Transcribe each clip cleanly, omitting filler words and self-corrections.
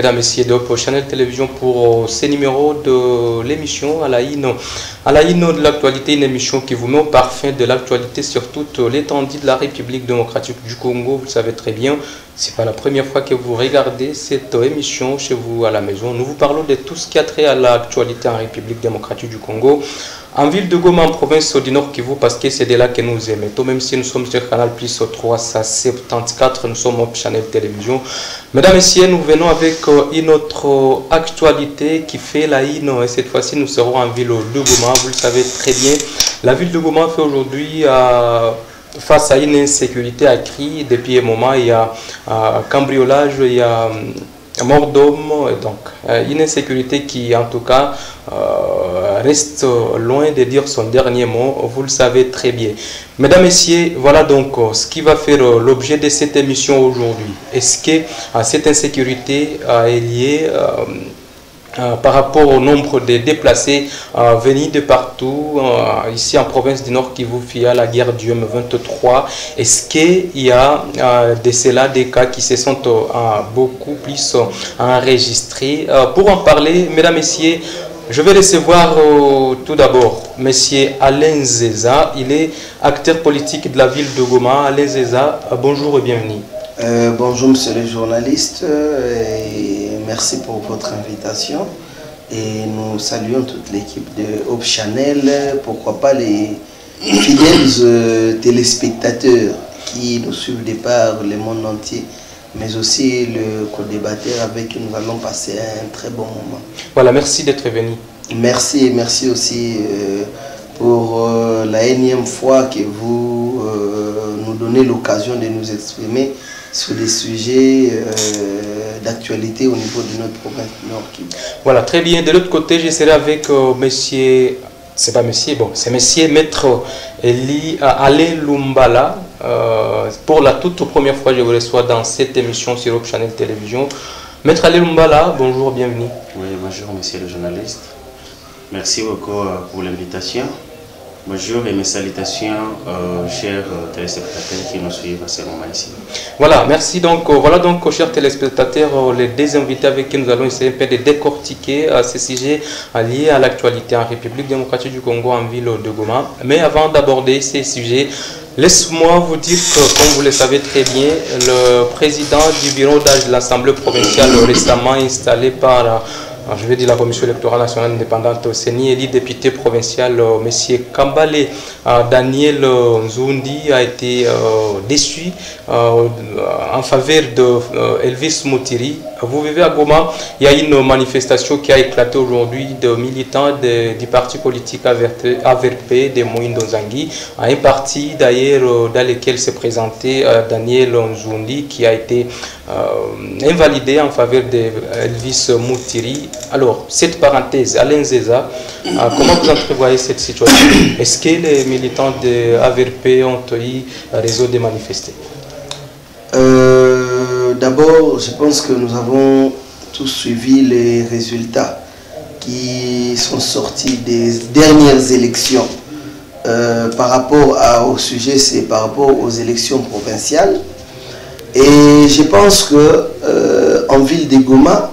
mesdames et messieurs, de Channel Télévision pour ce numéro de l'émission à la Ino. À la Ino de l'actualité, une émission qui vous met au parfum de l'actualité sur toute l'étendue de la République démocratique du Congo. Vous le savez très bien, ce n'est pas la première fois que vous regardez cette émission chez vous à la maison. Nous vous parlons de tout ce qui a trait à l'actualité en République démocratique du Congo. En ville de Goma, en province du Nord Kivu, parce que c'est de là que nous émettons, même si nous sommes sur Canal Plus 374, nous sommes au Channel Télévision. Mesdames et messieurs, nous venons avec une autre actualité qui fait la Ino. Et cette fois-ci, nous serons en ville de Goma. Vous le savez très bien, la ville de Goma fait aujourd'hui face à une insécurité accrue. Depuis un moment, il y a cambriolage, il y a mort d'homme, donc une insécurité qui en tout cas reste loin de dire son dernier mot, vous le savez très bien. Mesdames et messieurs, voilà donc ce qui va faire l'objet de cette émission aujourd'hui. Est-ce que cette insécurité est liée par rapport au nombre de déplacés venus de partout, ici en province du Nord Kivu, via la guerre du M23. Est-ce qu'il y a de cela des cas qui se sont beaucoup plus enregistrés? Pour en parler, mesdames et messieurs, je vais recevoir tout d'abord M. Alain Zeza. Il est acteur politique de la ville de Goma. Alain Zeza, bonjour et bienvenue. Bonjour monsieur le journaliste, et merci pour votre invitation. Et nous saluons toute l'équipe de Hope Channel, pourquoi pas les fidèles téléspectateurs qui nous suivent de par le monde entier, mais aussi le co-débatteur avec qui nous allons passer un très bon moment. Voilà, merci d'être venu. Merci et merci aussi pour la énième fois que vous nous donnez l'occasion de nous exprimer sur des sujets d'actualité au niveau de notre province Nord Kivu. Voilà, très bien. De l'autre côté, je serai avec monsieur, c'est pas monsieur, bon, c'est monsieur Maître Alain Lumbala. Pour la toute première fois, je vous reçois dans cette émission sur Hope Channel Télévision. Maître Alain Lumbala, bonjour, bienvenue. Oui, bonjour monsieur le journaliste. Merci beaucoup pour l'invitation. Bonjour et mes salutations chers téléspectateurs qui nous suivent à ce moment ici. Voilà, merci. Donc, voilà donc, chers téléspectateurs, les deux invités avec qui nous allons essayer un peu de décortiquer ces sujets liés à l'actualité en République démocratique du Congo, en ville de Goma. Mais avant d'aborder ces sujets, laisse-moi vous dire que, comme vous le savez très bien, le président du bureau d'âge de l'Assemblée provinciale récemment installé par je vais dire la Commission électorale nationale indépendante, CENI, élu député provincial, M. Kambale Daniel Nzundi, a été déçu en faveur de Elvis Mutiri. Vous vivez à Goma, il y a une manifestation qui a éclaté aujourd'hui de militants du parti politique AVRP de Moïndo Nzangi, un parti d'ailleurs dans lequel s'est présenté Daniel Nzundi, qui a été invalidé en faveur d'Elvis Mutiri. Alors, cette parenthèse, Alain Zeza, comment vous entrevoyez cette situation? Est-ce que les militants de AVRP ont eu raison de manifester? D'abord, je pense que nous avons tous suivi les résultats qui sont sortis des dernières élections. Par rapport au sujet, c'est par rapport aux élections provinciales. Et je pense que en ville de Goma,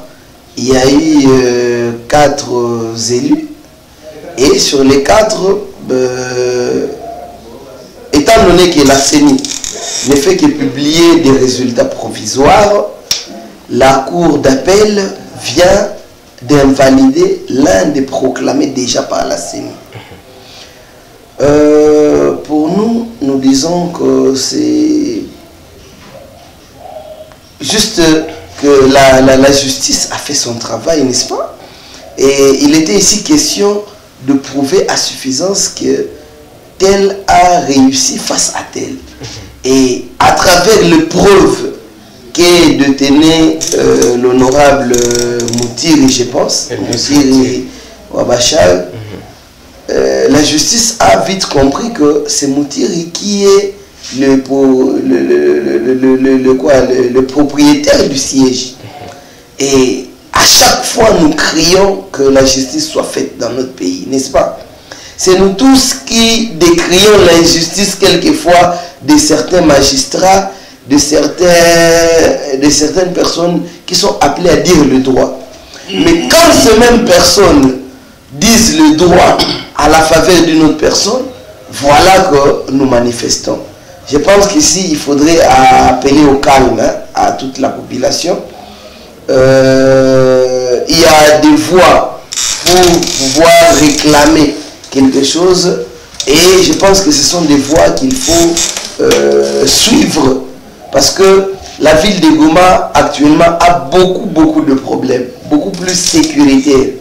il y a eu 4 élus. Et sur les 4, étant donné que la CENI ne fait que publier des résultats provisoires, la Cour d'appel vient d'invalider l'un des proclamés déjà par la CENI. Pour nous, nous disons que c'est juste que la justice a fait son travail, n'est-ce pas? Et il était ici question de prouver à suffisance que tel a réussi face à tel. Et à travers les preuves que détenait l'honorable Mutiri, je pense, Mutiri Wabachal, la justice a vite compris que c'est Mutiri qui est le propriétaire du siège. Et à chaque fois, nous crions que la justice soit faite dans notre pays, n'est-ce pas? C'est nous tous qui décrions l'injustice quelquefois de certains magistrats de certaines personnes qui sont appelées à dire le droit. Mais quand ces mêmes personnes disent le droit à la faveur d'une autre personne, voilà que nous manifestons. Je pense qu'ici, il faudrait appeler au calme à toute la population. Il y a des voies pour pouvoir réclamer quelque chose et je pense que ce sont des voies qu'il faut suivre parce que la ville de Goma actuellement a beaucoup de problèmes, beaucoup plus sécuritaires.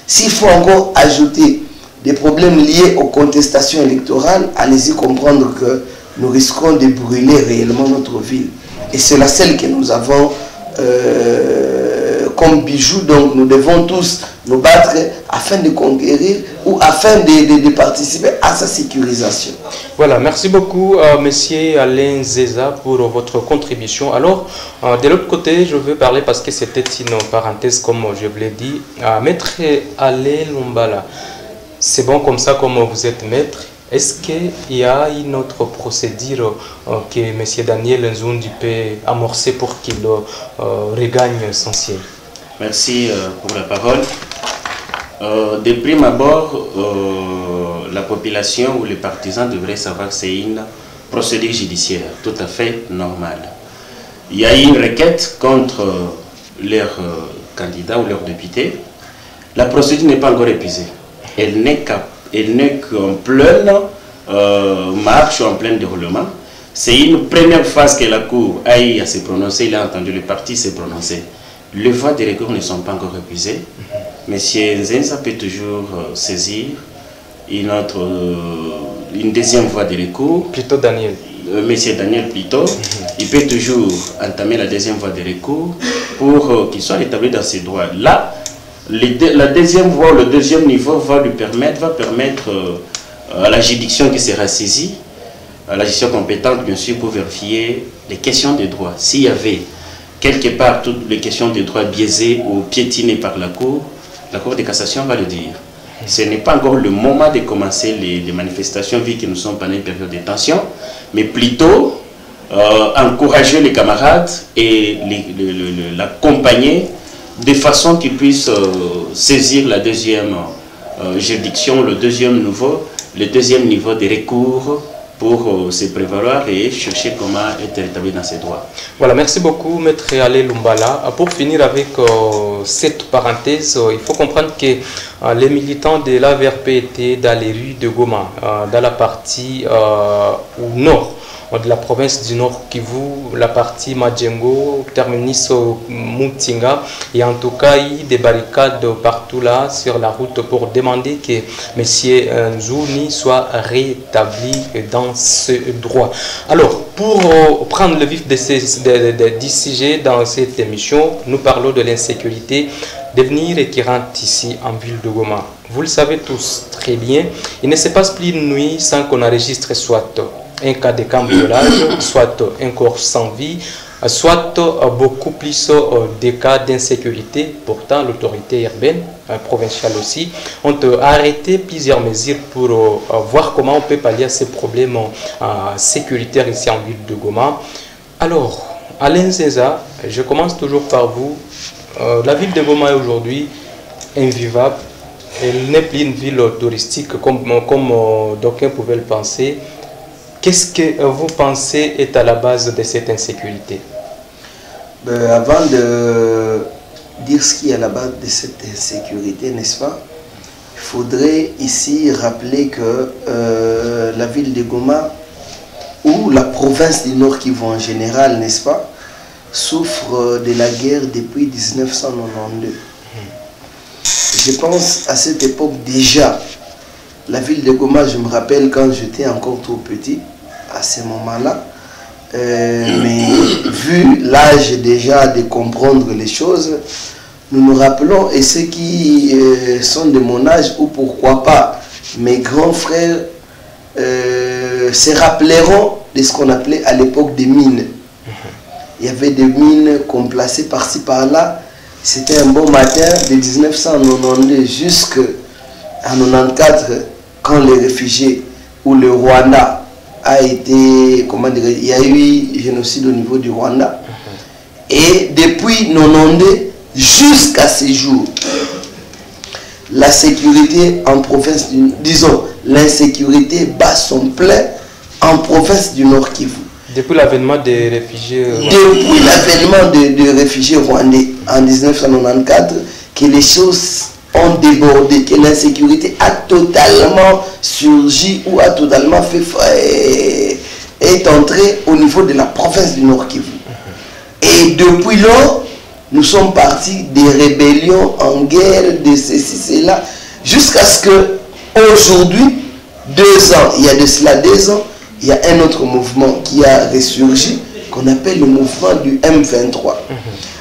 S'il faut encore ajouter des problèmes liés aux contestations électorales, allez-y comprendre que nous risquons de brûler réellement notre ville. Et c'est la seule que nous avons comme bijou, donc nous devons tous nous battre afin de conquérir ou afin de participer à sa sécurisation. Voilà, merci beaucoup Monsieur Alain Zeza pour votre contribution. Alors, de l'autre côté, je veux parler parce que c'était une parenthèse comme je vous l'ai dit. Maître Alain Lumbala, c'est bon comme ça comme vous êtes maître. Est-ce qu'il y a une autre procédure que M. Daniel Nzundi peut amorcer pour qu'il regagne son siège? Merci pour la parole. De prime abord, la population ou les partisans devraient savoir que c'est une procédure judiciaire tout à fait normale. Il y a eu une requête contre leur candidat ou leur député. La procédure n'est pas encore épuisée. Elle n'est qu'en pleine marche ou en plein déroulement. C'est une première phase que la Cour a eu à se prononcer. Il a entendu le parti se prononcer. Les voies de recours ne sont pas encore épuisées. Monsieur Nzenza peut toujours saisir une deuxième voie de recours. Plutôt Daniel. Monsieur Daniel plutôt. Il peut toujours entamer la deuxième voie de recours pour qu'il soit rétabli dans ses droits. Là, la deuxième voie, le deuxième niveau va permettre à la juridiction qui sera saisie, à la juridiction compétente bien sûr, pour vérifier les questions de droit. S'il y avait quelque part toutes les questions de droit biaisées ou piétinées par la Cour de cassation va le dire. Ce n'est pas encore le moment de commencer les manifestations vu que nous sommes pendant une période de tension, mais plutôt encourager les camarades et l'accompagner de façon qu'ils puissent saisir la deuxième juridiction, le deuxième niveau de recours pour se prévaloir et chercher comment être établi dans ses droits. Voilà, merci beaucoup Maître Alain Lumbala. Pour finir avec cette parenthèse, il faut comprendre que les militants de l'AVRP étaient dans les rues de Goma, dans la partie au nord de la province du Nord Kivu, la partie Madjengo, terminus Mutinga, et en tout cas il y a des barricades partout là sur la route pour demander que M. Nzouni soit rétabli dans ce droit. Alors, pour prendre le vif de du sujet dans cette émission, nous parlons de l'insécurité devenir récurrente ici en ville de Goma. Vous le savez tous très bien, il ne se passe plus une nuit sans qu'on enregistre soit un cas de cambriolage, soit un corps sans vie, soit beaucoup plus de cas d'insécurité. Pourtant, l'autorité urbaine, provinciale aussi, ont arrêté plusieurs mesures pour voir comment on peut pallier à ces problèmes sécuritaires ici en ville de Goma. Alors, Alain Zeza, je commence toujours par vous. La ville de Goma est aujourd'hui invivable. Elle n'est plus une ville touristique comme d'aucuns pouvaient le penser. Qu'est-ce que vous pensez est à la base de cette insécurité? Avant de dire ce qui est à la base de cette insécurité, n'est-ce pas, il faudrait ici rappeler que la ville de Goma ou la province du Nord Kivu en général, n'est-ce pas, souffre de la guerre depuis 1992. Je pense à cette époque déjà, la ville de Goma, je me rappelle quand j'étais encore trop petit, à ce moment-là, mais vu l'âge déjà de comprendre les choses, nous nous rappelons, et ceux qui sont de mon âge, ou pourquoi pas mes grands frères, se rappelleront de ce qu'on appelait à l'époque des mines. Il y avait des mines qu'on plaçait par-ci par-là. C'était un bon matin de 1992 jusqu'à 1994, quand les réfugiés ou le Rwanda a été, comment dire, il y a eu génocide au niveau du Rwanda. Et depuis 90 jusqu'à ces jours, la sécurité en province, disons, l'insécurité bat son plein en province du Nord Kivu. Depuis l'avènement des réfugiés Depuis l'avènement des réfugiés rwandais en 1994, que les choses ont débordé, que l'insécurité a totalement surgi ou a totalement est entrée au niveau de la province du Nord Kivu. Et depuis lors, nous sommes partis des rébellions en guerre, de ceci, cela, jusqu'à ce que aujourd'hui, 2 ans, il y a de cela 2 ans, il y a un autre mouvement qui a ressurgi, qu'on appelle le mouvement du M23.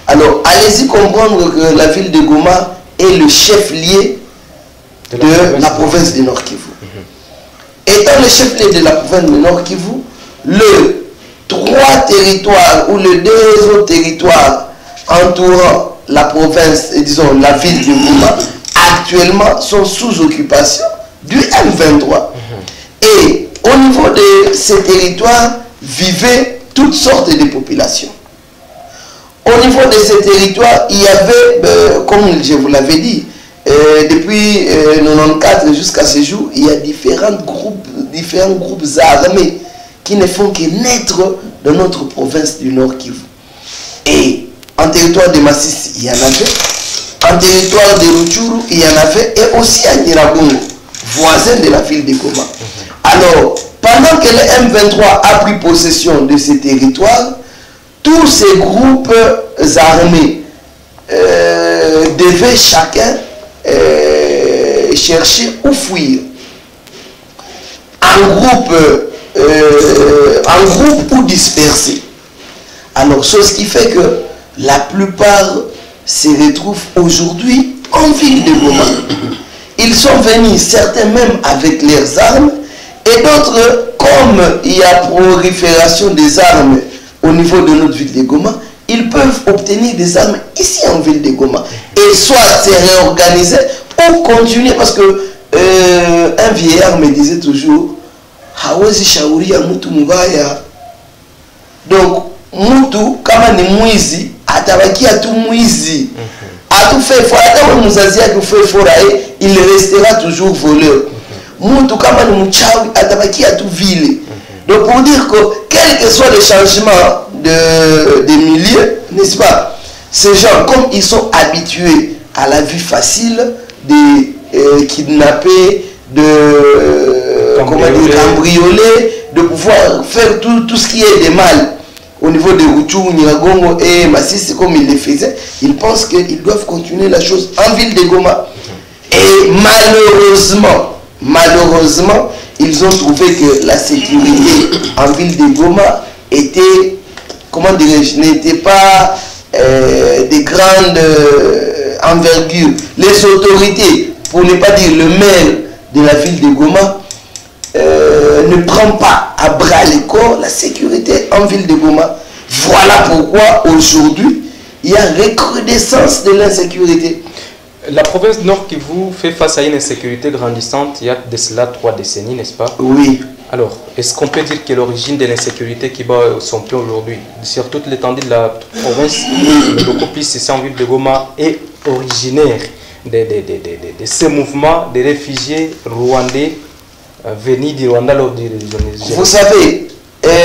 Alors, allez-y comprendre que la ville de Goma est le chef-lieu de la province du Nord Kivu. Étant le chef-lieu de la province du Nord Kivu, le 3 territoires ou les 2 autres territoires entourant la province, disons la ville de Goma, actuellement sont sous occupation du M23. Et au niveau de ces territoires vivaient toutes sortes de populations. Au niveau de ces territoires, il y avait, comme je vous l'avais dit, depuis 1994 jusqu'à ce jour, il y a différents groupes armés qui ne font que naître dans notre province du Nord Kivu. Et en territoire de Masisi, il y en avait. En territoire de Rutshuru, il y en avait. Et aussi à Nyiragongo, voisin de la ville de Goma. Alors, pendant que le M23 a pris possession de ces territoires, tous ces groupes armés devaient chacun chercher où fuir. En groupe ou dispersé. Alors, ce qui fait que la plupart se retrouvent aujourd'hui en ville de Goma. Ils sont venus, certains même avec leurs armes, et d'autres, comme il y a prolifération des armes au niveau de notre ville de Goma, ils peuvent obtenir des armes ici en ville de Goma. Et soit se réorganiser ou continuer, parce que un vieillard me disait toujours, hawezi shauri ya mtu mubaya. Donc, mtu kama ni mwizi, atabakia tu mwizi. Atufait fort, hata mzazi yake ufait fort, il restera toujours voleur. Mtu kama ni mchawi, atabakia tu vile. Donc, pour dire que, quel que soit le changement de milieu, n'est-ce pas, ces gens, comme ils sont habitués à la vie facile, de kidnapper, de cambrioler, de pouvoir faire tout ce qui est de mal au niveau de Rutshuru, Nyiragongo et Masisi, comme ils le faisaient, ils pensent qu'ils doivent continuer la chose en ville de Goma. Et malheureusement, ils ont trouvé que la sécurité en ville de Goma était, comment dirais-je, n'était pas de grande envergure. Les autorités, pour ne pas dire le maire de la ville de Goma, ne prend pas à bras le corps la sécurité en ville de Goma. Voilà pourquoi aujourd'hui, il y a recrudescence de l'insécurité. La province Nord Kivu fait face à une insécurité grandissante il y a de cela 3 décennies, n'est-ce pas? Oui. Alors, est-ce qu'on peut dire que l'origine de l'insécurité qui bat son pied aujourd'hui, sur toute l'étendue de la province, beaucoup plus ici en ville de Goma, est originaire de ces mouvements de réfugiés rwandais venus du Rwanda lors du génocide? Vous savez,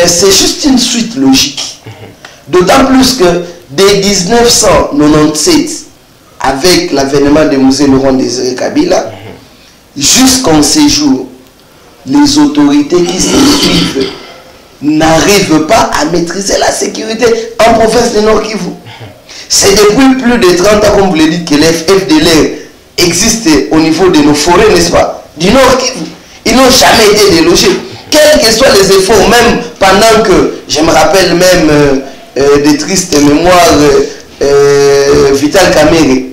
c'est juste une suite logique. D'autant plus que dès 1997, avec l'avènement de Mzee Laurent Désiré Kabila, jusqu'en ces jours, les autorités qui se suivent n'arrivent pas à maîtriser la sécurité en province de Nord Kivu. C'est depuis plus de 30 ans, comme vous le dites, que les FDLR existent au niveau de nos forêts, n'est-ce pas, du Nord Kivu. Ils n'ont jamais été délogés. Quels que soient les efforts, même pendant que, je me rappelle même des tristes mémoires, Vital Kamerhe,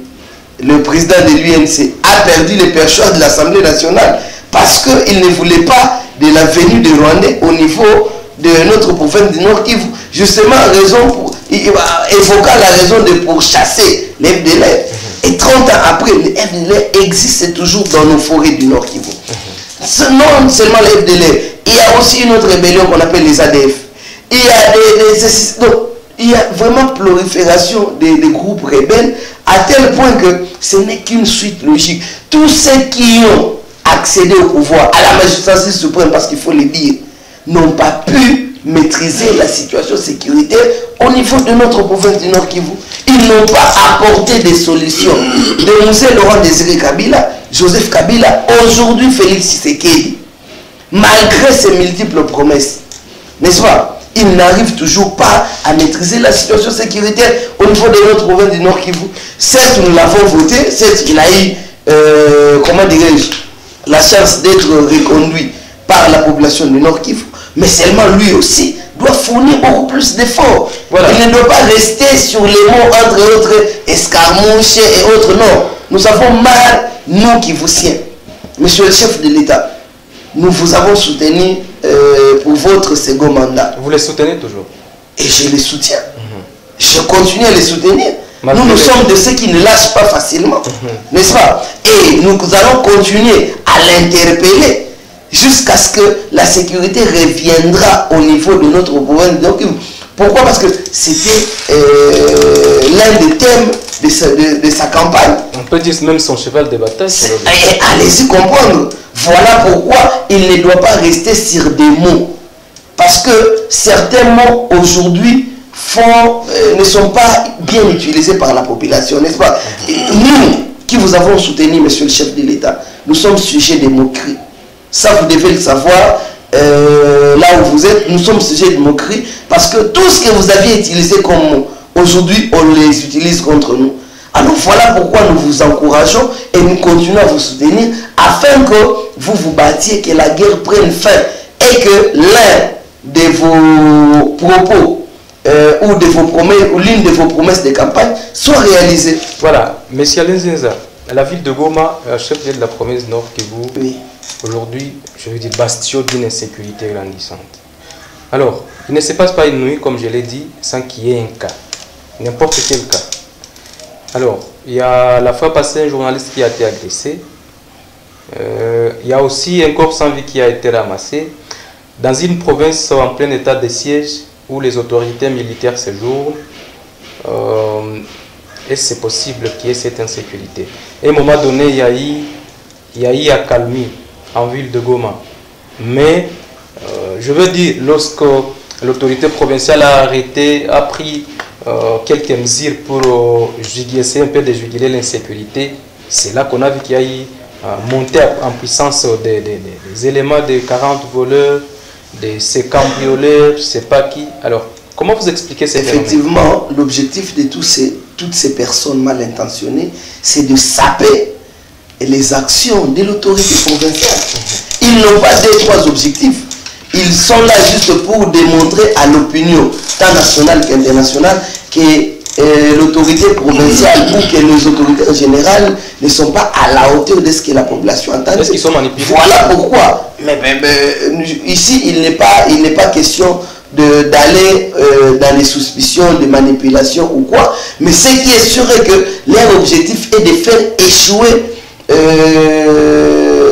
le président de l'UNC, a perdu le perchoir de l'Assemblée nationale parce qu'il ne voulait pas de la venue des Rwandais au niveau de notre province du Nord Kivu. Justement, évoquant la raison de pourchasser les FDLR. Et 30 ans après, les FDLR existent toujours dans nos forêts du Nord Kivu. Non seulement les FDLR, Il y a aussi une autre rébellion qu'on appelle les ADF. Il y a donc, il y a vraiment prolifération des groupes rebelles à tel point que ce n'est qu'une suite logique. Tous ceux qui ont accédé au pouvoir, à la magistrature suprême, parce qu'il faut le dire, n'ont pas pu maîtriser la situation sécuritaire au niveau de notre province du Nord Kivu. Ils n'ont pas apporté des solutions. De M. Laurent Désiré Kabila, Joseph Kabila, aujourd'hui Félix Tshisekedi, malgré ses multiples promesses, n'est-ce pas? Il n'arrive toujours pas à maîtriser la situation sécuritaire au niveau de notre province du Nord Kivu. Certes, nous l'avons voté, certes, il a eu, comment dirais-je, la chance d'être reconduit par la population du Nord Kivu, mais seulement lui aussi doit fournir beaucoup plus d'efforts. Voilà. Il ne doit pas rester sur les mots entre autres escarmouches et autres. Non, nous avons mal, nous Kivusiens. Monsieur le chef de l'État, nous vous avons soutenu pour votre second mandat. Vous les soutenez toujours? Et je les soutiens. Je continue à les soutenir. Nous sommes de ceux qui ne lâchent pas facilement. N'est-ce pas? Et nous allons continuer à l'interpeller jusqu'à ce que la sécurité reviendra au niveau de notre province. Donc, pourquoi? Parce que c'était l'un des thèmes de sa campagne. On peut dire même son cheval de bataille. Allez-y comprendre. Voilà pourquoi il ne doit pas rester sur des mots. Parce que certains mots aujourd'hui ne sont pas bien utilisés par la population, n'est-ce pas? Et nous, qui vous avons soutenu, monsieur le chef de l'État, nous sommes sujets de moqueries. Ça, vous devez le savoir. Là où vous êtes, nous sommes sujets de moqueries parce que tout ce que vous aviez utilisé comme mots, aujourd'hui, on les utilise contre nous. Alors voilà pourquoi nous vous encourageons et nous continuons à vous soutenir afin que vous vous battiez, que la guerre prenne fin et que l'un de vos propos ou de vos promesses ou l'une de vos promesses de campagne soit réalisée. Voilà, Monsieur Alain Zinza, la ville de Goma, chef de la province Nord Kivu, oui. Aujourd'hui, je veux dire, bastion d'une insécurité grandissante. Alors, il ne se passe pas une nuit, comme je l'ai dit, sans qu'il y ait un cas, n'importe quel cas. Alors, il y a la fois passée un journaliste qui a été agressé. Il y a aussi un corps sans vie qui a été ramassé dans une province en plein état de siège où les autorités militaires séjournent. Et c'est possible qu'il y ait cette insécurité. À un moment donné, il y a eu accalmie en ville de Goma. Mais, je veux dire, lorsque l'autorité provinciale a pris quelques mesures pour essayer un peu de juguler l'insécurité, c'est là qu'on a vu qu'il y a eu montée en puissance des éléments de 40 voleurs, de ces cambrioleurs, je ne sais pas qui. Alors, comment vous expliquez ces phénomènes? Effectivement, l'objectif de toutes ces personnes mal intentionnées, c'est de saper les actions de l'autorité provinciale. Ils n'ont pas trois objectifs. Ils sont là juste pour démontrer à l'opinion, tant nationale qu'internationale, que l'autorité provinciale ou que les autorités générales ne sont pas à la hauteur de ce que la population entend. Est-ce qu'ils sont manipulés? Voilà pourquoi. Mais ici, il n'est pas question d'aller dans les suspicions de manipulation ou quoi. Mais ce qui est sûr est que leur objectif est de faire échouer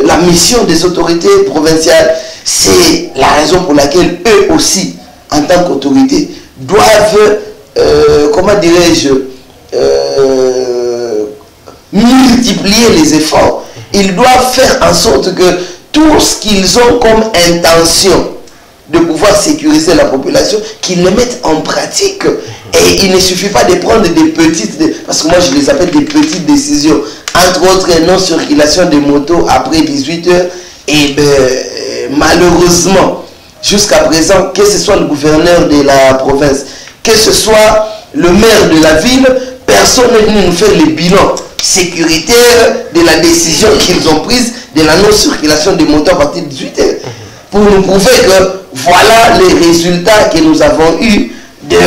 la mission des autorités provinciales. C'est la raison pour laquelle eux aussi, en tant qu'autorité, doivent, comment dirais-je, multiplier les efforts. Ils doivent faire en sorte que tout ce qu'ils ont comme intention de pouvoir sécuriser la population, qu'ils le mettent en pratique. Et il ne suffit pas de prendre des petites, parce que moi je les appelle des petites décisions, entre autres non-circulation des motos après 18 h. Et malheureusement, jusqu'à présent, que ce soit le gouverneur de la province, que ce soit le maire de la ville, personne n'est venu nous faire le bilan sécuritaire de la décision qu'ils ont prise de la non-circulation des motos à partir de 18 h. Pour nous prouver que voilà les résultats que nous avons eus de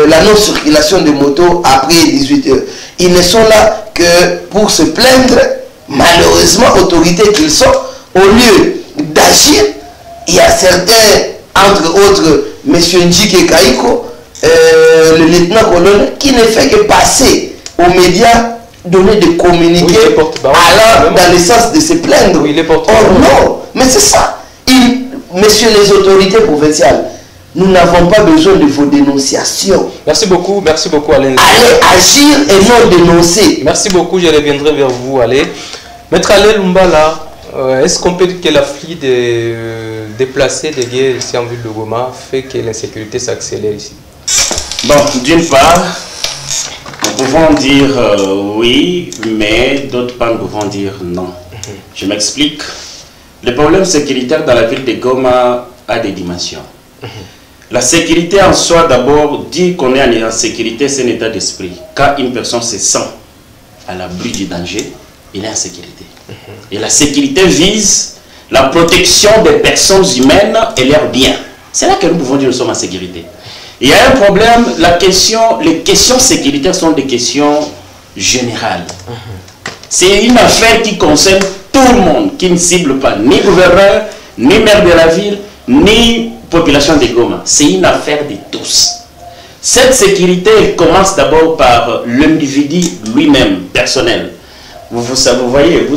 la non-circulation des motos après 18 h. Ils ne sont là que pour se plaindre, malheureusement, autorités qu'ils sont, au lieu d'agir. Il y a certains, entre autres, M. Njike Kaiko, le lieutenant-colonel, qui ne fait que passer aux médias, donner des communiqués, allant dans le sens de se plaindre. Oui, oh non, mais c'est ça. Messieurs les autorités provinciales, nous n'avons pas besoin de vos dénonciations. Merci beaucoup Alain. Allez agir et non dénoncer. Merci beaucoup, je reviendrai vers vous, allez. Maître Alain Lumbala, est-ce qu'on peut dire que l'afflux de déplacés de guerre ici en ville de Goma fait que l'insécurité s'accélère ici? Bon, d'une part, nous pouvons dire oui, mais d'autre part, nous pouvons dire non. Je m'explique. Le problème sécuritaire dans la ville de Goma a des dimensions. La sécurité en soi, d'abord, dit qu'on est en sécurité, c'est un état d'esprit. Quand une personne se sent à l'abri du danger, il est en sécurité. Et la sécurité vise la protection des personnes humaines et leurs biens. C'est là que nous pouvons dire que nous sommes en sécurité. Il y a un problème, les questions sécuritaires sont des questions générales. C'est une affaire qui concerne tout le monde, qui ne cible pas ni gouverneur, ni maire de la ville, ni population de Goma. C'est une affaire de tous. Cette sécurité commence d'abord par l'individu lui-même, personnel. Vous voyez,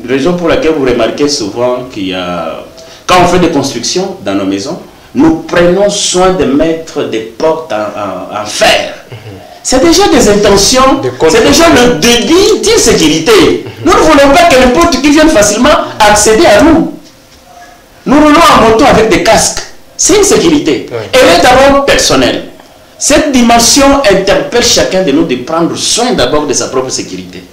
raison pour laquelle vous remarquez souvent qu'il y a... Quand on fait des constructions dans nos maisons, nous prenons soin de mettre des portes en fer. C'est déjà des intentions, c'est déjà le début d'une sécurité. Nous ne voulons pas que n'importe qui vienne facilement accéder à nous. Nous roulons en moto avec des casques. C'est une sécurité. Oui. Elle est d'abord personnelle. Cette dimension interpelle chacun de nous de prendre soin d'abord de sa propre sécurité.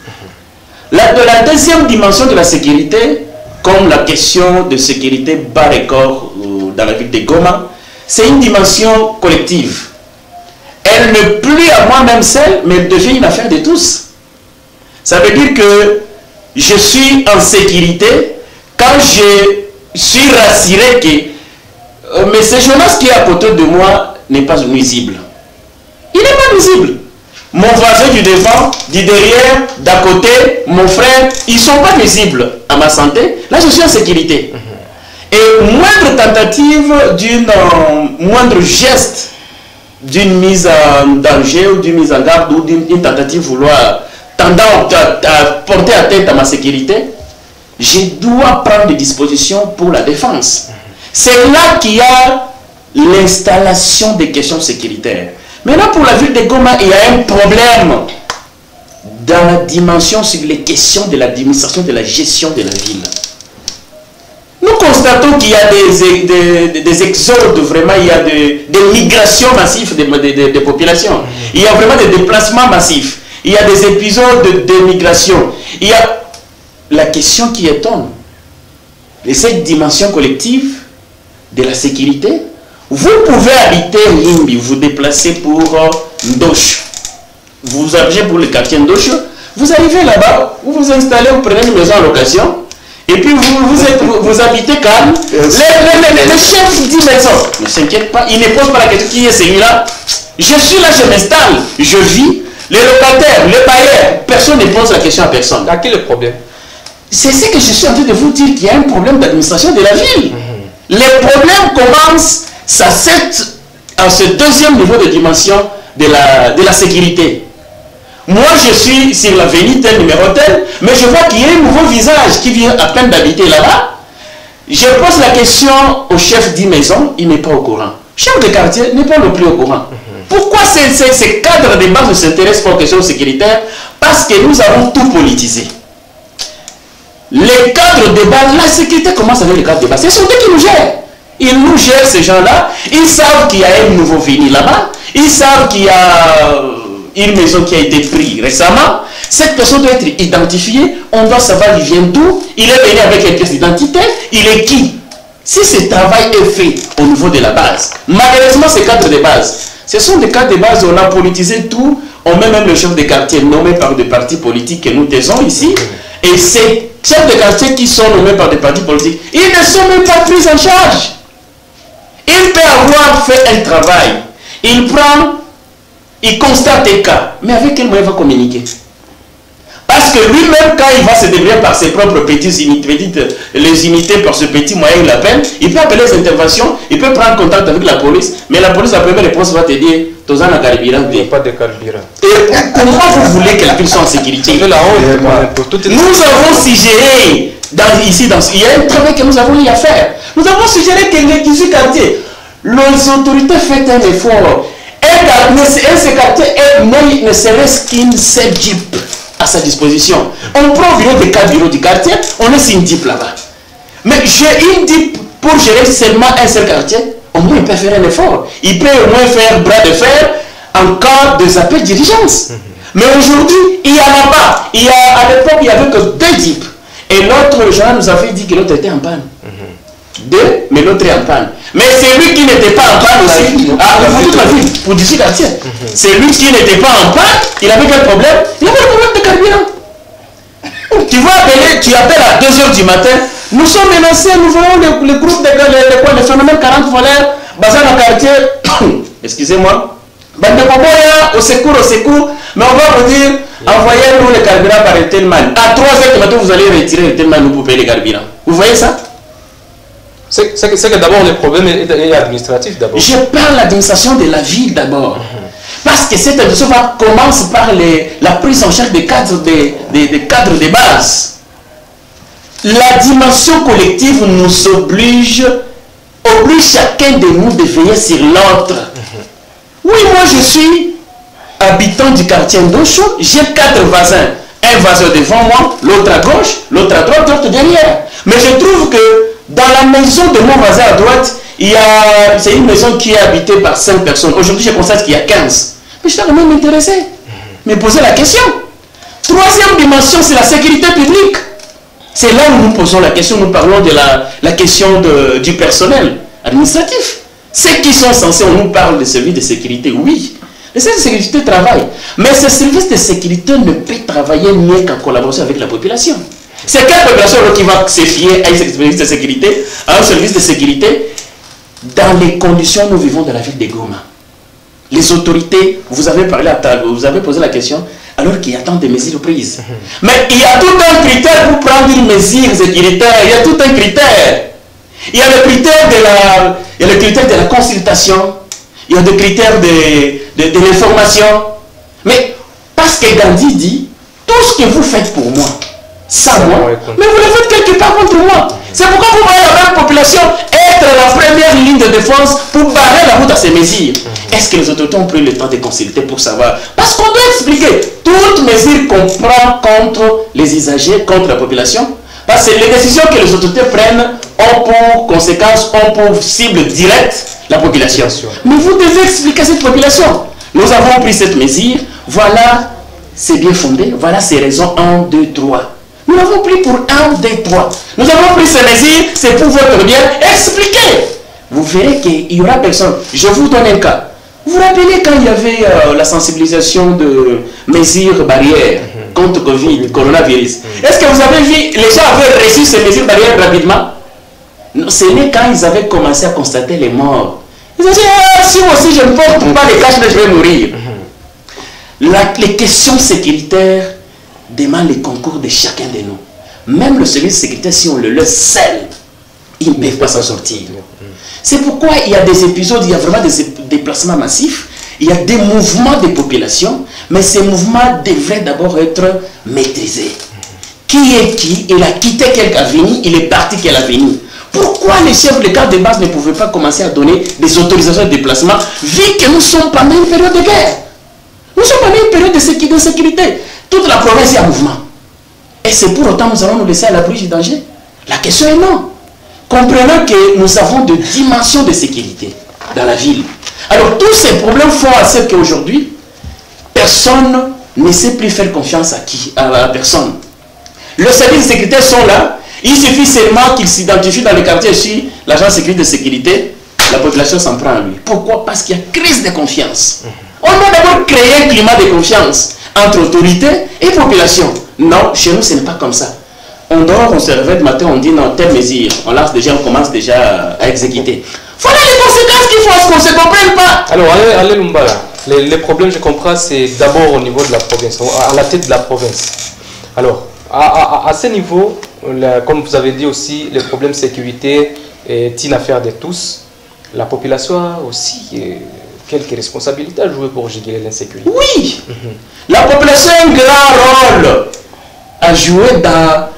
La deuxième dimension de la sécurité, comme la question de sécurité bas record dans la ville de Goma, c'est une dimension collective. Elle n'est plus à moi-même seule, mais elle devient une affaire de tous. Ça veut dire que je suis en sécurité quand je suis rassuré que mais ce Jonas qui est à côté de moi n'est pas nuisible. Il n'est pas nuisible. Mon voisin du devant, du derrière, d'à côté, mon frère, ils ne sont pas nuisibles à ma santé. Là, je suis en sécurité. Et moindre tentative moindre geste d'une mise en danger ou d'une mise en garde ou d'une tentative vouloir tendant à porter atteinte à ma sécurité, je dois prendre des dispositions pour la défense. C'est là qu'il y a l'installation des questions sécuritaires. Maintenant, pour la ville de Goma, il y a un problème dans la dimension sur les questions de l'administration, de la gestion de la ville. Nous constatons qu'il y a des exodes, vraiment, il y a des migrations massives des populations. Il y a vraiment des déplacements massifs. Il y a des épisodes de migration. Il y a la question qui étonne. Et cette dimension collective de la sécurité, vous pouvez habiter Limbi, vous déplacer pour Ndoche. Vous arrivez pour le quartier Ndoche, vous arrivez là-bas, vous vous installez, vous prenez une maison en location, et puis vous habitez calme. Le chef dit maison, ne s'inquiète pas, il ne pose pas la question qui est celui-là. Je suis là, je m'installe, je vis. Les locataires, les bailleurs, personne ne pose la question à personne. À quel est le problème? C'est ce que je suis en train de vous dire, qu'il y a un problème d'administration de la ville. Les problèmes commencent à ce deuxième niveau de dimension de la sécurité. Moi, je suis sur l'avenue tel numéro tel, mais je vois qu'il y a un nouveau visage qui vient à peine d'habiter là-bas. Je pose la question au chef d'immeuble, il n'est pas au courant. Chef de quartier n'est pas non plus au courant. Pourquoi ces cadres de base ne s'intéressent pas aux questions sécuritaires? Parce que nous avons tout politisé. Les cadres de base, la sécurité commence avec les cadres de base. Ce sont eux qui nous gèrent. Ils nous gèrent, ces gens-là. Ils savent qu'il y a un nouveau venu là-bas. Ils savent qu'il y a une maison qui a été prise récemment. Cette personne doit être identifiée. On doit savoir il vient d'où. Il est venu avec une pièce d'identité. Il est qui? Si ce travail est fait au niveau de la base, malheureusement, ces cadres de base, ce sont des cadres de base, on a politisé tout. On met même le chef de quartier nommé par des partis politiques que nous taisons ici. Et ces chefs de quartier qui sont nommés par des partis politiques, ils ne sont même pas pris en charge. Il peut avoir fait un travail. Il prend, il constate des cas. Mais avec quel moyen il va communiquer? Parce Parce que lui-même, quand il va se débrouiller par ses propres les unités par ce petit moyen il appelle, il peut appeler les interventions, il peut prendre contact avec la police, mais la police, la première réponse va te dire, Tozana carburant. Il n'y a pas de carburant. Et comment vous voulez que la ville soit en sécurité? Nous avons suggéré, il y a un travail que nous avons eu à faire. Nous avons suggéré que les 18 quartiers, les autorités font un effort. Ce quartier ne serait-ce qu'une seule jeep à sa disposition. On prend des 4 bureaux du quartier, on laisse une jeep là-bas. Mais j'ai une jeep pour gérer seulement un seul quartier. Au moins, il peut faire un effort. Il peut au moins faire bras de fer en cas de appels d'urgence. Mais aujourd'hui, il n'y en a pas. À l'époque, il n'y avait que 2 jeeps. Et l'autre, Jean nous avait dit que l'autre était en panne. 2, mais l'autre est en panne. Mais c'est lui qui n'était pas en panne aussi. Pour toute la ville, pour 18 quartiers. C'est lui qui n'était pas en panne. Il avait quel problème? Il avait un problème de carburant. Tu appelles à 2 h du matin. Nous sommes menacés, nous voyons le groupe de phénomène 40 voleurs, basé dans le quartier. Excusez-moi. Au secours. Mais on va vous dire, envoyez-nous le carburant par le Telman. À 3 h du matin, vous allez retirer le Telman pour payer le carburant. Vous voyez ça? C'est que d'abord le problème est administratif d'abord. Je parle de l'administration de la ville d'abord. Parce que cette administration commence par la prise en charge des cadres de base. La dimension collective nous oblige chacun de nous de veiller sur l'autre. Oui, moi je suis habitant du quartier Ndocho, j'ai 4 voisins. Un voisin devant moi, l'autre à gauche, l'autre à droite, l'autre derrière. Mais je trouve que dans la maison de mon voisin à droite, c'est une maison qui est habitée par 5 personnes. Aujourd'hui, je constate qu'il y a 15. Mais je dois quand même m'intéresser, me poser la question. 3e dimension, c'est la sécurité publique. C'est là où nous posons la question, nous parlons de la question du personnel administratif. Ceux qui sont censés, on nous parle de services de sécurité, oui. Les services de sécurité travaillent. Mais ce service de sécurité ne peut travailler mieux qu'en collaboration avec la population. C'est quelle population qui va se fier à un service de sécurité, à un service de sécurité dans les conditions où nous vivons de la ville de Goma? Les autorités, vous avez parlé à table, vous avez posé la question, alors qu'il y a tant de mesures prises. Mais il y a tout un critère pour prendre une mesure sécuritaire, il y a tout un critère. Il y a le critère de la consultation, il y a le critère de l'information. Mais parce que Gandhi dit, tout ce que vous faites pour moi, sans moi, mais vous le faites quelque part contre moi. C'est pourquoi vous voyez la même population être la première ligne de défense pour barrer la route à ces mesures. Est-ce que les autorités ont pris le temps de consulter pour savoir? Parce qu'on doit expliquer toute mesure qu'on prend contre les usagers, contre la population. Parce que les décisions que les autorités prennent ont pour conséquence, ont pour cible directe la population. Mais vous devez expliquer à cette population. Nous avons pris cette mesure, voilà, c'est bien fondé, voilà ces raisons 1, 2, 3. Nous l'avons pris pour 1, 2, 3. Nous avons pris ces mesures, c'est pour votre bien. Expliquez. Vous verrez qu'il y aura personne. Je vous donne un cas. Vous vous rappelez quand il y avait la sensibilisation de mesures barrières contre Covid, coronavirus? Est-ce que vous avez vu, les gens avaient reçu ces mesures barrières rapidement? Ce n'est quand ils avaient commencé à constater les morts. Ils ont dit, si moi aussi je ne porte pas les caches, je vais mourir. Les questions sécuritaires demandent le concours de chacun de nous. Même le service sécuritaire, si on le laisse seul, ils ne peuvent pas s'en sortir. C'est pourquoi il y a des épisodes, il y a vraiment des déplacements massifs, il y a des mouvements de population, mais ces mouvements devraient d'abord être maîtrisés. Qui est qui? Il a quitté quelque avenue, il est parti quelle avenue? Pourquoi les chefs de cadre de base ne pouvaient pas commencer à donner des autorisations de déplacement, vu que nous sommes pendant une période de guerre? Nous sommes pendant une période de sécurité. Toute la province est en mouvement. Et c'est pour autant que nous allons nous laisser à l'abri du danger? La question est non. Comprenons que nous avons de dimensions de sécurité dans la ville. Alors tous ces problèmes font à ce qu'aujourd'hui, personne ne sait plus faire confiance à la personne. Les services de sécurité sont là. Il suffit seulement qu'ils s'identifient dans les quartiers sur l'agent de sécurité, la population s'en prend à lui. Pourquoi? Parce qu'il y a crise de confiance. On doit d'abord créer un climat de confiance entre autorités et population. Non, chez nous ce n'est pas comme ça. On dort, on se réveille le matin, on dit non, telle mesure. On lance déjà, on commence déjà à exécuter. Voilà les conséquences qu'il faut, est-ce qu'on ne se comprenne pas? Alors, allez Lumbala, les problèmes, je comprends, c'est d'abord au niveau de la province, à la tête de la province. Alors, à ce niveau, comme vous avez dit aussi, le problème de sécurité est une affaire de tous. La population a aussi quelques responsabilités à jouer pour gérer l'insécurité. Oui, la population a un grand rôle à jouer dans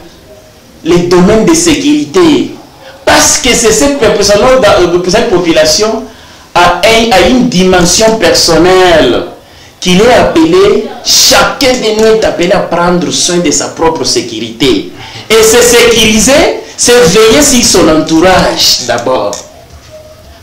les domaines de sécurité. Parce que c'est cette population a une dimension personnelle qu'il est appelé, chacun de nous est appelé à prendre soin de sa propre sécurité. Et se sécuriser, c'est veiller sur son entourage d'abord.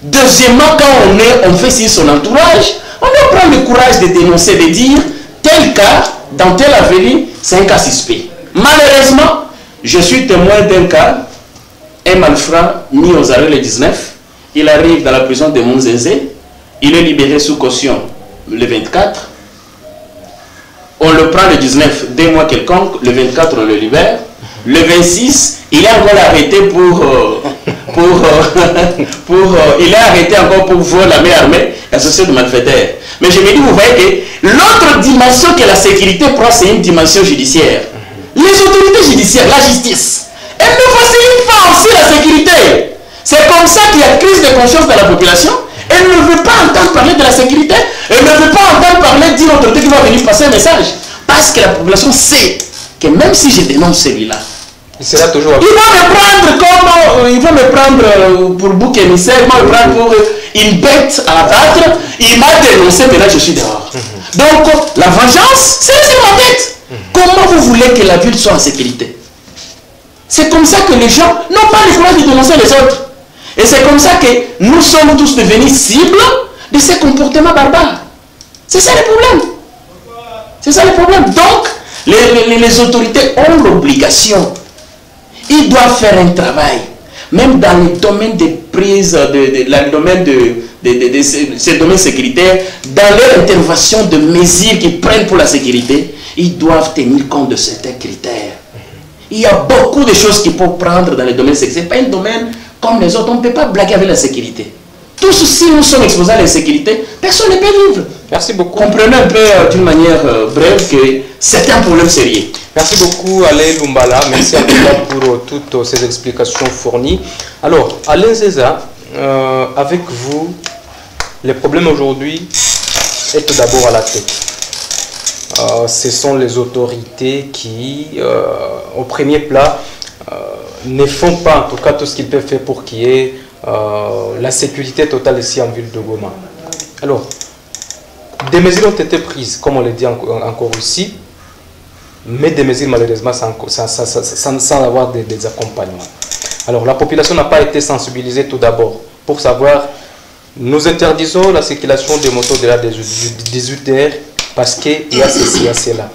Deuxièmement, quand on fait sur son entourage, on doit prendre le courage de dénoncer, de dire tel cas, dans telle avenue, c'est un cas suspect. Malheureusement, je suis témoin d'un cas, un malfrat mis aux arrêts le 19, il arrive dans la prison de Mounzenzé, il est libéré sous caution le 24, on le prend le 19, 2 mois quelconque, le 24 on le libère, le 26, il est encore arrêté il est arrêté encore pour vol à main armée, associé de malfaiteurs. Mais je me dis, vous voyez que l'autre dimension que la sécurité prend, c'est une dimension judiciaire. Les autorités judiciaires, la justice, elles ne facilitent pas aussi la sécurité. C'est comme ça qu'il y a crise de conscience dans la population. Elle ne veut pas entendre parler de la sécurité. Elle ne veut pas entendre parler d'une autorité qui va venir passer un message. Parce que la population sait que même si je dénonce celui-là, il sera toujours... Il va me prendre pour bouc émissaire, il va me prendre pour une bête à abattre. Il m'a dénoncé, mais là je suis dehors. Donc la vengeance, c'est sur ma tête. Comment vous voulez que la ville soit en sécurité? C'est comme ça que les gens n'ont pas le courage de dénoncer les autres. Et c'est comme ça que nous sommes tous devenus cibles de ces comportements barbares. C'est ça le problème. C'est ça le problème. Donc, les autorités ont l'obligation. Ils doivent faire un travail. Même dans le domaine des prises, dans le domaine de ces domaines sécuritaires, dans leur intervention de mesures qu'ils prennent pour la sécurité, ils doivent tenir compte de certains critères. Il y a beaucoup de choses qu'il faut prendre dans le domaine sécuritaire. Ce n'est pas un domaine comme les autres. On ne peut pas blaguer avec la sécurité. Tous, si nous sommes exposés à l'insécurité, personne ne peut vivre. Merci beaucoup. Comprenez un peu d'une manière brève que c'est un problème sérieux. Merci beaucoup Alain Lumbala. Merci à vous pour toutes ces explications fournies. Alors, Alain Zeza, avec vous, le problème aujourd'hui est tout d'abord à la tête. Ce sont les autorités qui, au premier plat, ne font pas en tout cas tout ce qu'ils peuvent faire pour qu'il y ait la sécurité totale ici en ville de Goma. Alors, des mesures ont été prises, comme on le dit encore ici, mais des mesures malheureusement sans avoir des accompagnements. Alors, la population n'a pas été sensibilisée tout d'abord pour savoir, nous interdisons la circulation des motos de-delà des 18 heures parce qu'il y a ceci, il y a cela.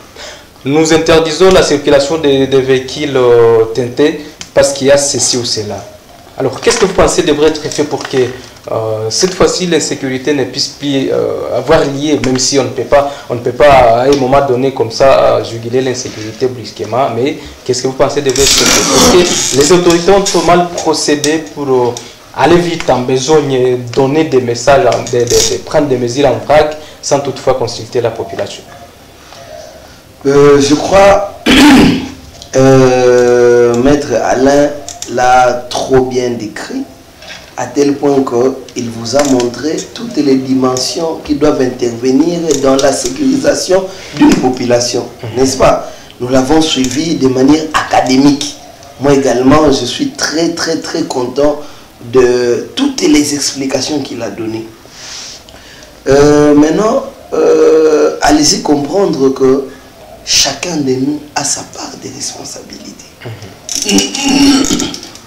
Nous interdisons la circulation des véhicules teintés parce qu'il y a ceci ou cela. Alors, qu'est-ce que vous pensez devrait être fait pour que cette fois-ci l'insécurité ne puisse plus avoir lié, même si on ne peut pas à un moment donné comme ça juguler l'insécurité brusquement, mais qu'est-ce que vous pensez devrait être fait? Parce que les autorités ont mal procédé pour aller vite en besogne, donner des messages, de prendre des mesures en vrac sans toutefois consulter la population. Je crois, Maître Alain l'a trop bien décrit, à tel point qu'il vous a montré toutes les dimensions qui doivent intervenir dans la sécurisation d'une population, n'est-ce pas? Nous l'avons suivi de manière académique. Moi également, je suis très content de toutes les explications qu'il a données. Maintenant, allez-y comprendre que chacun de nous a sa part de responsabilité.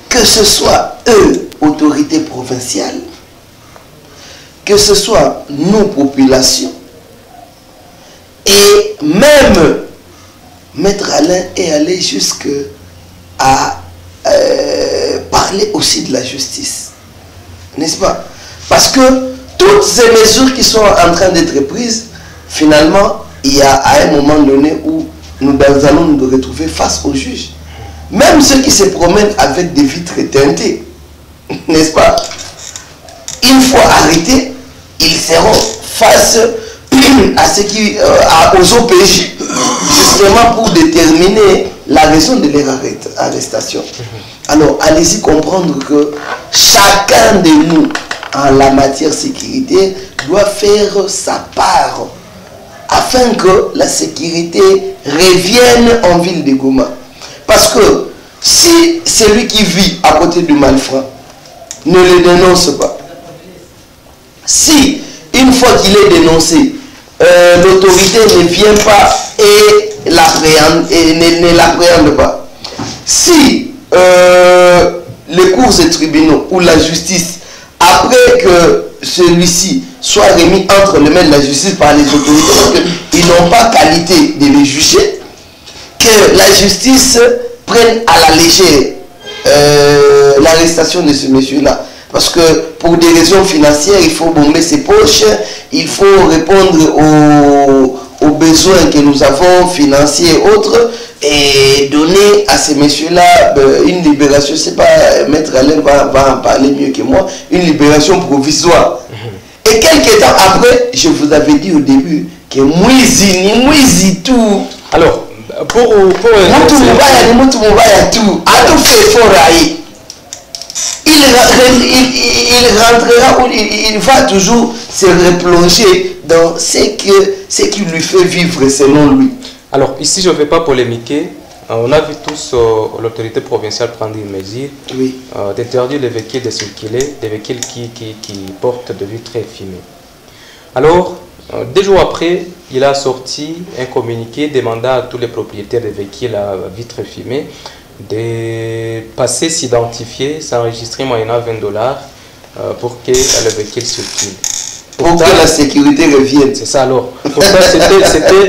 Que ce soit eux, autorités provinciales, que ce soit nous, populations, et même Maître Alain est allé jusqu'à parler aussi de la justice. N'est-ce pas? Parce que toutes ces mesures qui sont en train d'être prises, finalement, il y a à un moment donné où nous allons nous retrouver face au juge. Même ceux qui se promènent avec des vitres teintées, n'est-ce pas? Une fois arrêtés, ils seront face à ceux qui, aux OPJ, vraiment pour déterminer la raison de leur arrestation. Alors, allez-y comprendre que chacun de nous, en la matière sécuritaire, doit faire sa part afin que la sécurité revienne en ville de Goma. Parce que si celui qui vit à côté du malfrat ne le dénonce pas, si une fois qu'il est dénoncé, l'autorité ne vient pas et ne l'appréhende pas, si les cours et tribunaux ou la justice, après que celui-ci soit remis entre les mains de la justice par les autorités, parce qu'ils n'ont pas qualité de les juger, que la justice prenne à la légère l'arrestation de ce monsieur-là. Parce que pour des raisons financières, il faut bomber ses poches, il faut répondre aux besoins que nous avons financiers et autres, et donner à ces messieurs-là une libération. Je ne sais pas, Maître Alain va en parler mieux que moi, une libération provisoire. Et quelques temps après, je vous avais dit au début que Mouizi tout. Alors, pour il va toujours se replonger dans ce qui lui fait vivre selon lui. Alors, ici, je ne vais pas polémiquer. On a vu tous l'autorité provinciale prendre une mesure d'interdire les véhicules de circuler, des véhicules qui portent de vitres fumées. Alors, 2 jours après, il a sorti un communiqué demandant à tous les propriétaires de véhicules à vitres fumées de passer, s'identifier, s'enregistrer moyennant $20 pour que le véhicule circule. Pour que la sécurité revienne. C'est ça alors. Pourtant,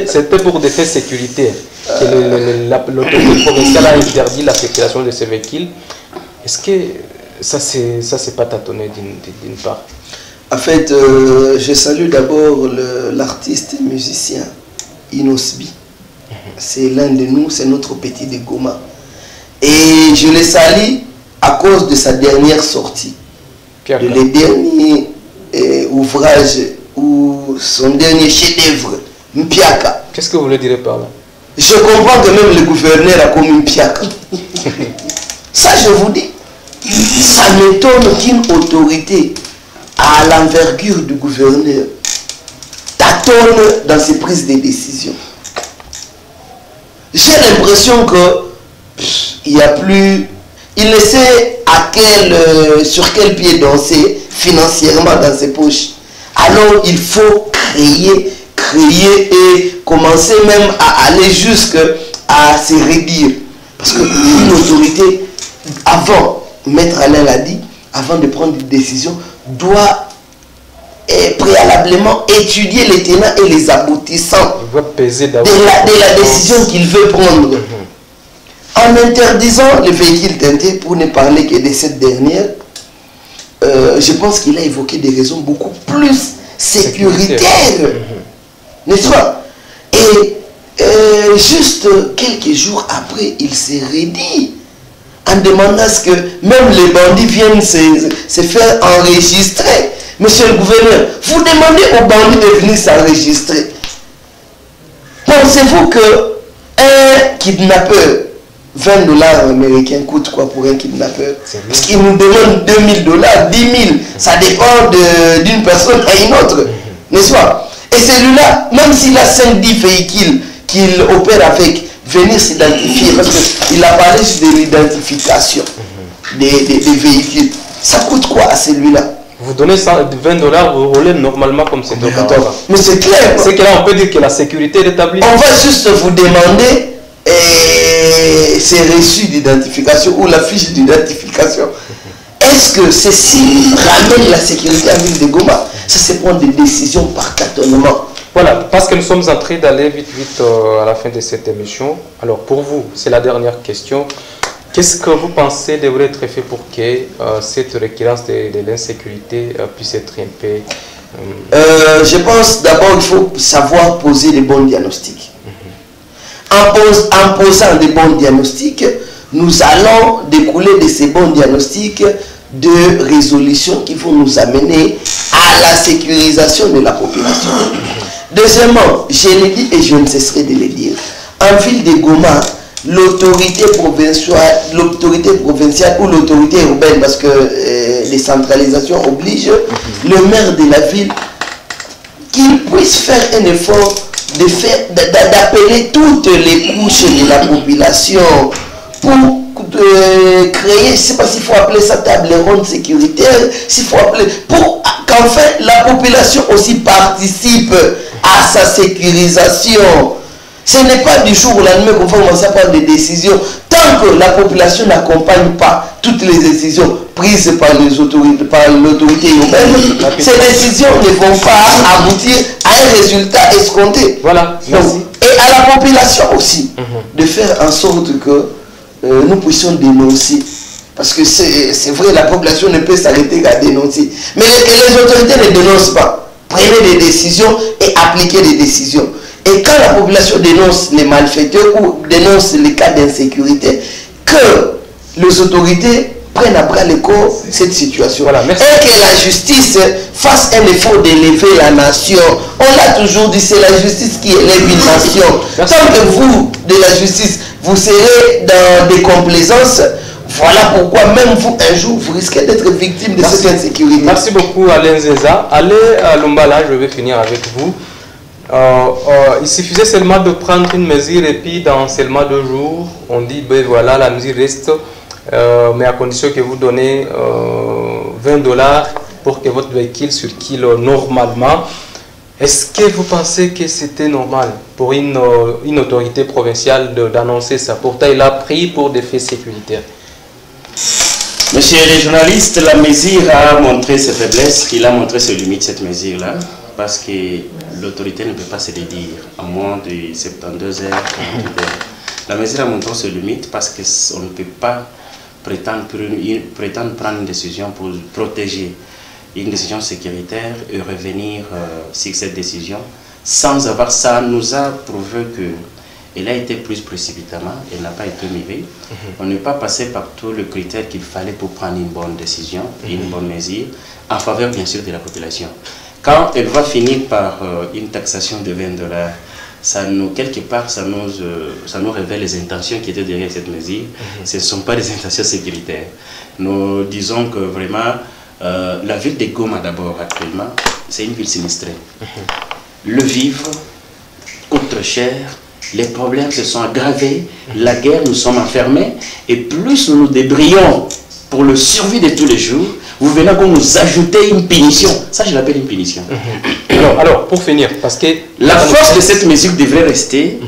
c'était pour des faits sécuritaires que l'autorité provinciale a interdit la circulation de ces véhicules. Est-ce que ça c'est pas tâtonné d'une part? En fait, je salue d'abord l'artiste et musicien Inosbi. C'est l'un de nous, c'est notre petit de Goma. Et je le salue à cause de sa dernière sortie. Le dernier ouvrage ou son dernier chef-d'œuvre, Mpiaka. Qu'est-ce que vous voulez dire par là? Je comprends que même le gouverneur a commis Mpiaka. Ça, je vous dis, ça m'étonne qu'une autorité à l'envergure du gouverneur tâtonne dans ses prises de décision. J'ai l'impression que il n'y a plus, il ne sait sur quel pied danser financièrement dans ses poches. Alors il faut créer et commencer même à aller jusqu'à se réduire. Parce qu'une autorité, avant, Maître Alain l'a dit, avant de prendre une décision, doit préalablement étudier les tenants et les aboutissants de la décision qu'il veut prendre. En interdisant les véhicules teintés, pour ne parler que de cette dernière, je pense qu'il a évoqué des raisons beaucoup plus sécuritaires. N'est-ce pas? Et juste quelques jours après, il s'est redit en demandant à ce que même les bandits viennent se faire enregistrer. Monsieur le gouverneur, vous demandez aux bandits de venir s'enregistrer. Pensez-vous qu'un kidnappeur, $20 américains coûte quoi pour un kidnappeur? Parce qu'il nous demande $2000, 10 000. Ça dépend d'une personne à une autre. N'est-ce pas? Et celui-là, même s'il a 5-10 véhicules qu'il opère avec, venir s'identifier, parce qu'il a parlé de l'identification des véhicules. Ça coûte quoi à celui-là? Vous donnez $20, vous roulez normalement comme c'est auparavant. Mais c'est clair. C'est que là, on peut dire que la sécurité est établie. On va juste vous demander ces reçus d'identification ou la fiche d'identification. Est-ce que ceci ramène la sécurité à ville de Goma? Ça c'est prendre des décisions par tâtonnement. Voilà, parce que nous sommes en train d'aller vite à la fin de cette émission. Alors pour vous, c'est la dernière question. Qu'est-ce que vous pensez devrait être fait pour que cette récurrence de l'insécurité puisse être un peu... Je pense d'abord qu'il faut savoir poser les bons diagnostics. En posant des bons diagnostics, nous allons découler de ces bons diagnostics de résolutions qui vont nous amener à la sécurisation de la population. Deuxièmement, je l'ai dit et je ne cesserai de le dire, En ville de Goma, l'autorité provinciale ou l'autorité urbaine, parce que les centralisations obligent le maire de la ville qu'il puisse faire un effort d'appeler toutes les couches de la population pour créer, je ne sais pas s'il faut appeler ça table ronde sécuritaire, s'il faut appeler, pour qu'enfin la population aussi participe à sa sécurisation. Ce n'est pas du jour au lendemain qu'on va commencer à prendre des décisions. Tant que la population n'accompagne pas toutes les décisions prises par l'autorité urbaine, ces décisions ne vont pas aboutir à un résultat escompté. Voilà, merci. Donc, et à la population aussi, de faire en sorte que nous puissions dénoncer. Parce que c'est vrai, la population ne peut s'arrêter qu'à dénoncer. Mais que les autorités ne dénoncent pas. Prenez des décisions et appliquez des décisions. Et quand la population dénonce les malfaiteurs ou dénonce les cas d'insécurité, que les autorités prennent à bras le corps cette situation. Voilà, et que la justice fasse un effort d'élever la nation. On l'a toujours dit, c'est la justice qui élève une nation. Merci. Tant que vous, de la justice, vous serez dans des complaisances, voilà pourquoi même vous, un jour, vous risquez d'être victime de cette insécurité. Merci beaucoup Alain Zeza. Allez à Lumbala, je vais finir avec vous. Il suffisait seulement de prendre une mesure et puis dans seulement 2 jours, on dit ben voilà, la mesure reste, mais à condition que vous donnez $20 pour que votre véhicule circule normalement. Est-ce que vous pensez que c'était normal pour une autorité provinciale d'annoncer ça? Pourtant, il a pris pour des faits sécuritaires. Monsieur les journalistes, la mesure a montré ses faiblesses, il a montré ses limites, cette mesure-là, parce que l'autorité ne peut pas se le dire à moins de 72 heures, 48 heures. La mesure a montré ses limites parce qu'on ne peut pas prétendre prendre une décision pour protéger une décision sécuritaire et revenir sur cette décision. Sans avoir ça, nous a prouvé qu'elle a été prise précipitamment, elle n'a pas été mieux. On n'est pas passé par tous les critères qu'il fallait pour prendre une bonne décision, une bonne mesure, en faveur bien sûr de la population. Quand elle va finir par une taxation de $20, ça nous, quelque part, ça nous révèle les intentions qui étaient derrière cette mesure. Ce ne sont pas des intentions sécuritaires. Nous disons que vraiment, la ville de Goma d'abord actuellement, c'est une ville sinistrée. Le vivre coûte très cher, les problèmes se sont aggravés, la guerre, nous sommes enfermés, et plus nous nous débrouillons pour le survie de tous les jours, vous venez comme nous ajouter une punition. Ça, je l'appelle une punition. Alors, pour finir, parce que la force de cette mesure devrait rester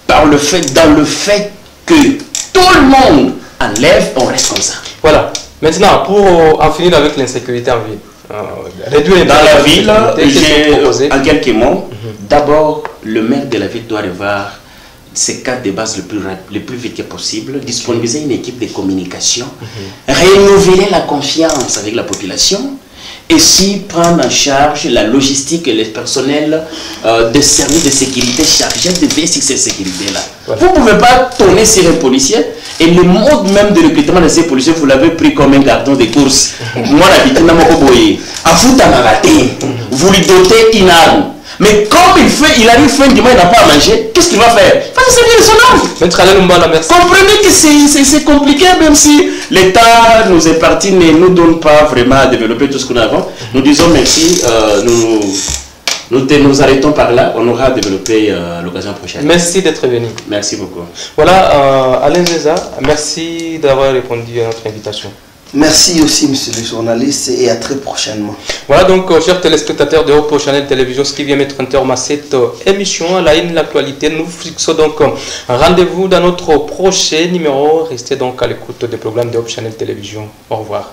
dans le fait que tout le monde enlève, on reste comme ça. Voilà. Maintenant, pour en finir avec l'insécurité en ville, réduire dans la ville, en quelques mots, d'abord, le maire de la ville doit revoir ces cadres de base le plus vite que possible, disponibiliser une équipe de communication, renouveler la confiance avec la population, et si prendre en charge la logistique et les personnels des services de sécurité chargés de veiller sur ces sécurités-là. Voilà. Vous ne pouvez pas tourner sur un policier et le mode même de recrutement de ces policiers, vous l'avez pris comme un gardien de course. Moi, l'habitude n'a pas boyé. À foutre à raté, vous lui dotez une arme. Mais comme il arrive fin du mois, il n'a pas à manger, qu'est-ce qu'il va faire? Il va se servir de son arme. Comprenez que c'est compliqué, même si l'État nous est parti, ne nous donne pas vraiment à développer tout ce que nous avons. Nous disons merci, nous arrêtons par là, on aura développé l'occasion prochaine. Merci d'être venu. Merci beaucoup. Voilà, Alain Zeza, merci d'avoir répondu à notre invitation. Merci aussi, monsieur le journaliste, et à très prochainement. Voilà donc, chers téléspectateurs de Hope Channel Télévision, ce qui vient mettre un terme à cette émission, la une, l'actualité. Nous fixons donc rendez-vous dans notre prochain numéro. Restez donc à l'écoute des programmes de Hope Channel Télévision. Au revoir.